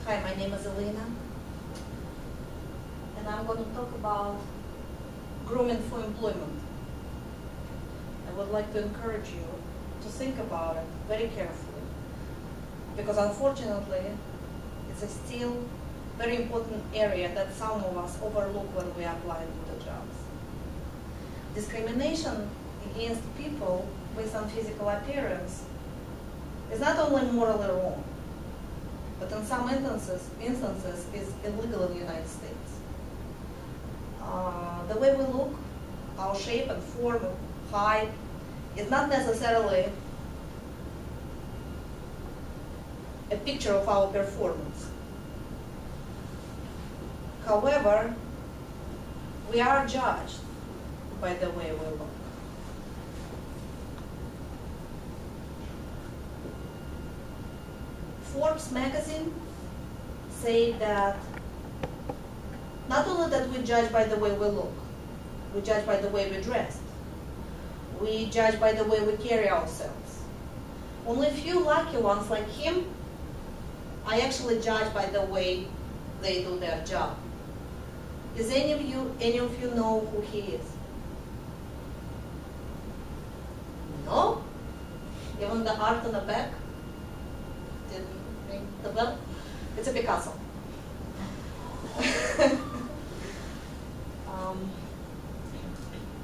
Hi, my name is Elena, and I'm going to talk about grooming for employment. I would like to encourage you to think about it very carefully, because unfortunately, it's a still very important area that some of us overlook when we are applying to the jobs. Discrimination against people based on physical appearance is not only morally wrong, but in some instances is illegal in the United States. The way we look, our shape and form, height, is not necessarily a picture of our performance. However, we are judged by the way we look. Forbes magazine say that not only that we judge by the way we look, we judge by the way we dress, we judge by the way we carry ourselves. Only a few lucky ones like him are actually judged by the way they do their job. Does any of you know who he is? No? Even the art on the back didn't ring the bell? It's a Picasso.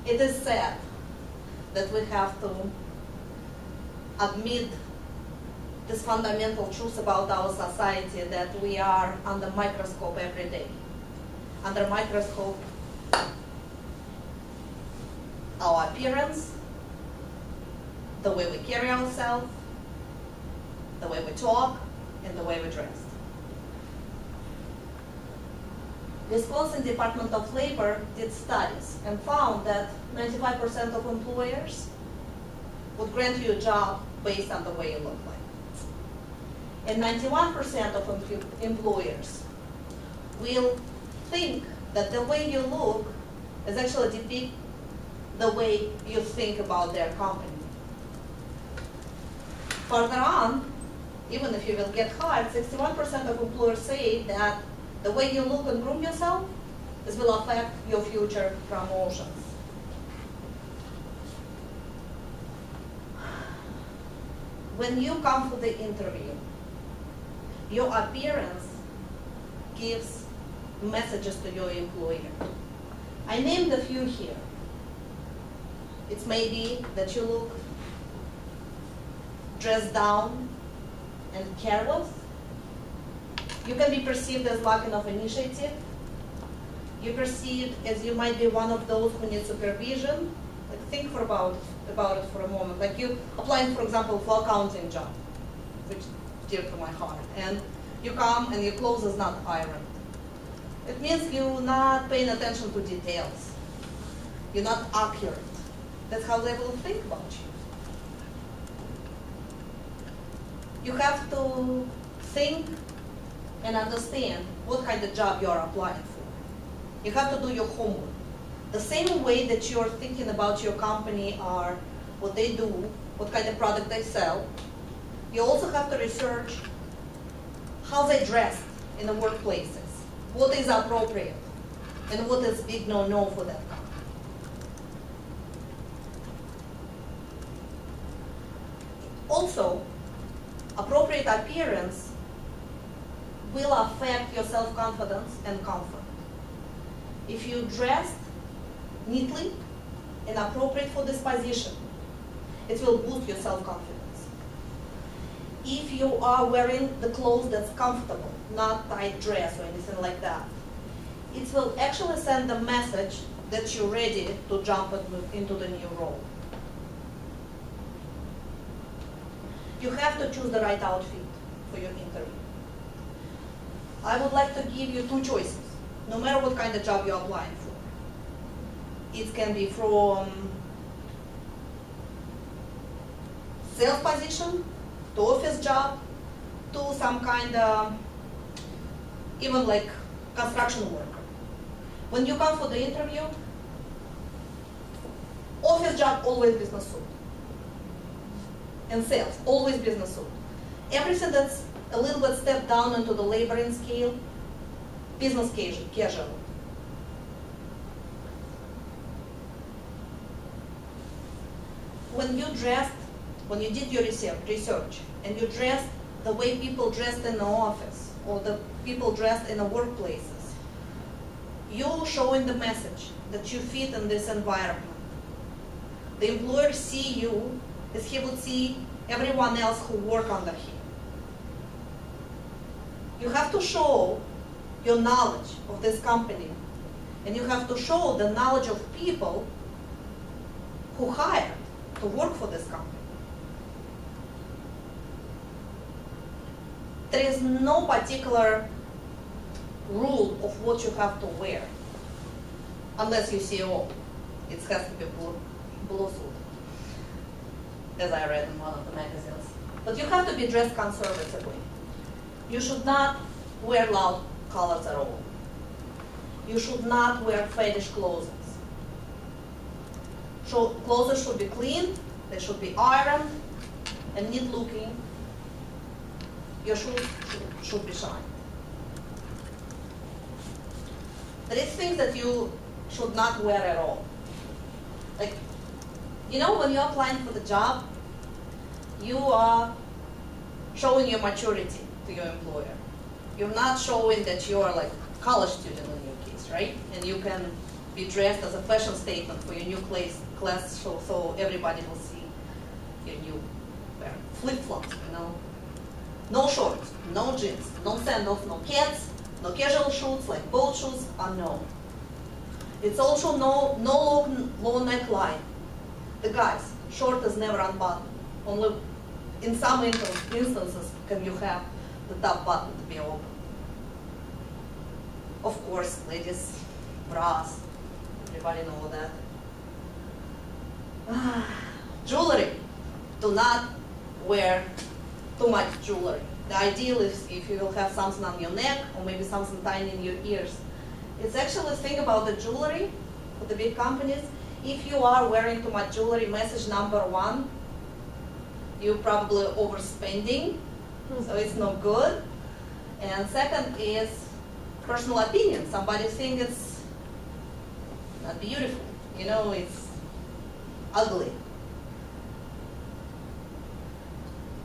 It is sad that we have to admit this fundamental truth about our society, that we are under microscope every day. Under microscope, our appearance, the way we carry ourselves, the way we talk, and the way we dress. Wisconsin Department of Labor did studies and found that 95% of employers would grant you a job based on the way you look like. And 91% of employers will think that the way you look is actually depict the way you think about their company. Further on, even if you will get hired, 61% of employers say that the way you look and groom yourself will affect your future promotions. When you come for the interview, your appearance gives messages to your employer. I named a few here. It's maybe that you look dressed down and careless. You can be perceived as lacking of initiative. You're perceived as you might be one of those who need supervision. Like, think about it for a moment. Like, you applying, for example, for accounting job, which is dear to my heart, and you come and your clothes is not ironed. It means you're not paying attention to details. You're not accurate. That's how they will think about you. You have to think and understand what kind of job you're applying for. You have to do your homework. The same way that you're thinking about your company or what they do, what kind of product they sell, you also have to research how they dress in the workplaces, what is appropriate, and what is big no-no for that company. Also, appropriate appearance will affect your self-confidence and comfort. If you dress neatly and appropriate for this position, it will boost your self-confidence. If you are wearing the clothes that's comfortable, not tight dress or anything like that, it will actually send a message that you're ready to jump into the new role. You have to choose the right outfit for your interview. I would like to give you two choices, no matter what kind of job you're applying for. It can be from sales position, to office job, to some kind of, even like construction worker. When you come for the interview, office job, always business suit. And sales, always business suit. Everything that's a little bit step down into the laboring scale, business casual. When you dressed, when you did your research, and you dressed the way people dressed in the office, or the people dressed in the workplaces, you're showing the message that you fit in this environment. The employer see you as he would see everyone else who work under him. You have to show your knowledge of this company, and you have to show the knowledge of people who hired to work for this company. There is no particular rule of what you have to wear, unless you CEO. It has to be blue suit, as I read in one of the magazines. But you have to be dressed conservatively. You should not wear loud colors at all. You should not wear fetish clothes. Clothes should be clean, they should be ironed and neat looking. Your shoes should be shined. There is things that you should not wear at all. Like, you know, when you're applying for the job, you are showing your maturity to your employer. You're not showing that you're like a college student in your case, right? And you can be dressed as a fashion statement for your new class so everybody will see your new wear. Flip-flops, you know. No shorts, no jeans, no sandals, no cats, no casual shoes like boat shoes are no. It's also no low neckline. The guys, short is never unbuttoned. Only in some instances can you have the top button to be open. Of course, ladies, bras, everybody know that. Jewelry, do not wear too much jewelry. The ideal is if you will have something on your neck or maybe something tiny in your ears. It's actually the thing about the jewelry for the big companies. If you are wearing too much jewelry, message number one, you're probably overspending, so it's not good. And second is personal opinion. Somebody thinks it's not beautiful, you know, it's ugly.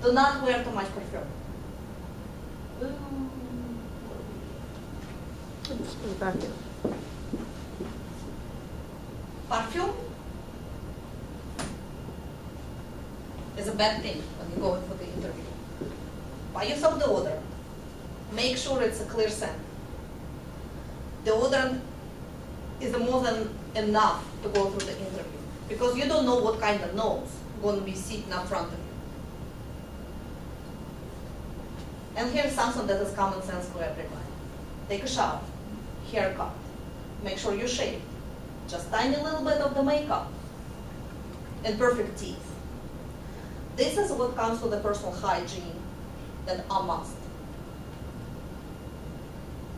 Do not wear too much perfume. Perfume is a bad thing when you go for the interview. Buy yourself deodorant. Make sure it's a clear scent. Deodorant is more than enough to go through the interview because you don't know what kind of nose is going to be sitting in front of you. And here's something that is common sense for everybody. Take a shower, haircut, make sure you shave, just tiny little bit of the makeup, and perfect teeth. This is what comes with the personal hygiene that are must.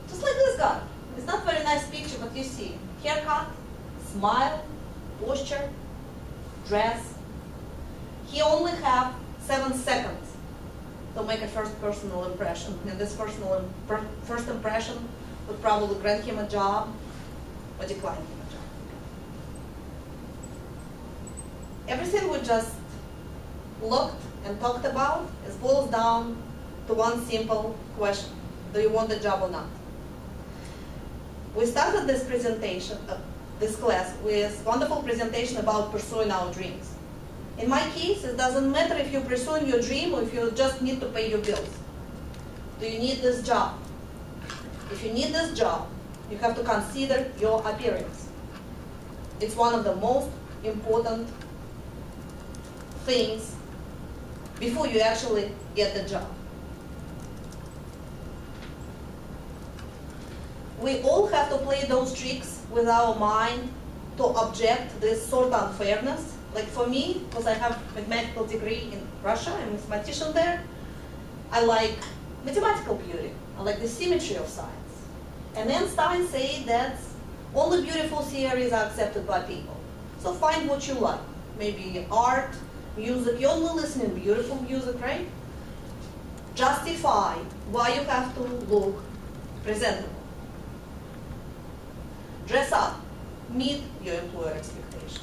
Just like this guy. It's not a very nice picture, but you see, haircut, smile, posture, dress. He only have 7 seconds to make a first personal impression. And this first impression would probably grant him a job or decline him a job. Everything we just looked and talked about boils down to one simple question. Do you want the job or not? We started this presentation, this class, with wonderful presentation about pursuing our dreams. In my case, it doesn't matter if you're pursuing your dream or if you just need to pay your bills. Do you need this job? If you need this job, you have to consider your appearance. It's one of the most important things before you actually get the job. We all have to play those tricks with our mind to object to this sort of unfairness. Like for me, because I have a mathematical degree in Russia, I'm a mathematician there, I like mathematical beauty. I like the symmetry of science. And Einstein said that only beautiful theories are accepted by people. So find what you like. Maybe art, music. You only listen to beautiful music, right? justify why you have to look presentable. Dress up, meet your employer expectations.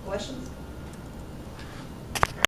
Questions?